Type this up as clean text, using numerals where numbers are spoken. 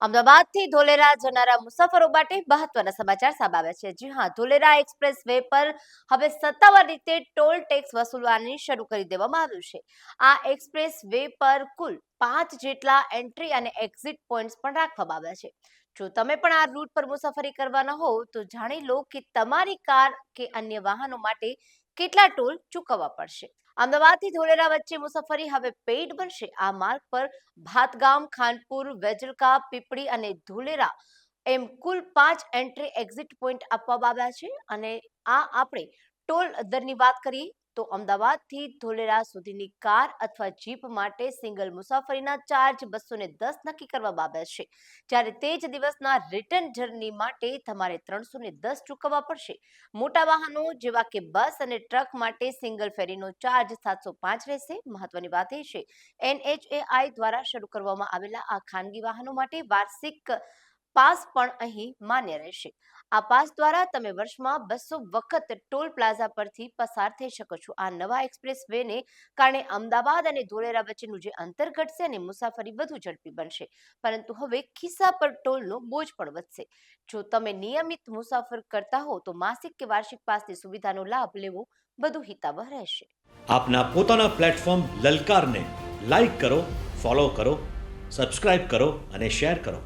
અમદાવાદથી ધોલેરા જનારા મુસાફરો માટે મહત્વના સમાચાર સામે આવ્યા છે. જી હા, ધોલેરા એક્સપ્રેસ વે પર હવે સત્તાવાર રીતે ટોલ ટેક્સ વસૂલવાની શરૂ કરી દેવામાં આવ્યું છે. આ એક્સપ્રેસ વે પર કુલ 5 જેટલા એન્ટ્રી અને એક્ઝિટ પોઈન્ટ્સ પણ રાખવામાં આવ્યા છે. જો તમે પણ આ રૂટ પર મુસાફરી કરવાના હો તો જાણી લો કે તમારી કાર કે અન્ય વાહનો માટે કેટલા ટોલ ચૂકવવા પડશે. અમદાવાદથી ધોલેરા વચ્ચે મુસાફરી હવે પેઇડ બનશે. આ માર્ગ પર ભાતગામ, ખાનપુર, વેજલકા, પીપળી અને ધોલેરા એમ કુલ 5 એન્ટ્રી એક્ઝિટ પોઈન્ટ આપવામાં આવ્યા છે. અને આપણે ટોલ દરની વાત કરીએ તો અમદાવાદથી ધોલેરા સુધીની કાર અથવા જીપ માટે સિંગલ મુસાફરીના ચાર્જ 210 નક્કી કરવામાં આવ્યા છે, જ્યારે તે જ દિવસના રિટર્ન જર્ની માટે તમારે 310 ચૂકવવા પડશે. મોટા વાહનો જેવા કે બસ અને ટ્રક માટે સિંગલ ફેરીનો ચાર્જ 705 રહેશે. મહત્વની વાત એ છે NHAI દ્વારા શરૂ કરવામાં આવેલા આ ખાનગી વાહનો માટે વાર્ષિક પાસ પણ અહીં માન્ય રહેશે. આ પાસ દ્વારા તમે વર્ષમાં 200 વખત ટોલ પ્લાઝા પરથી પસાર થઈ શકો છો. આ નવા એક્સપ્રેસ વેને કારણે અમદાવાદ અને ધોલેરા વચ્ચેનું જે અંતર ઘટશે અને મુસાફરી વધુ ઝડપી બનશે, પરંતુ હવે ખિસ્સા પર ટોલનો બોજ પણ વધશે. જો તમે નિયમિત મુસાફર કરતા હો તો માસિક કે વાર્ષિક પાસની સુવિધાનો લાભ લેવો વધુ હિતાવહ રહેશે. આપના પોતાના પ્લેટફોર્મ લલકારને લાઈક કરો, ફોલો કરો, સબસ્ક્રાઇબ કરો અને શેર કરો.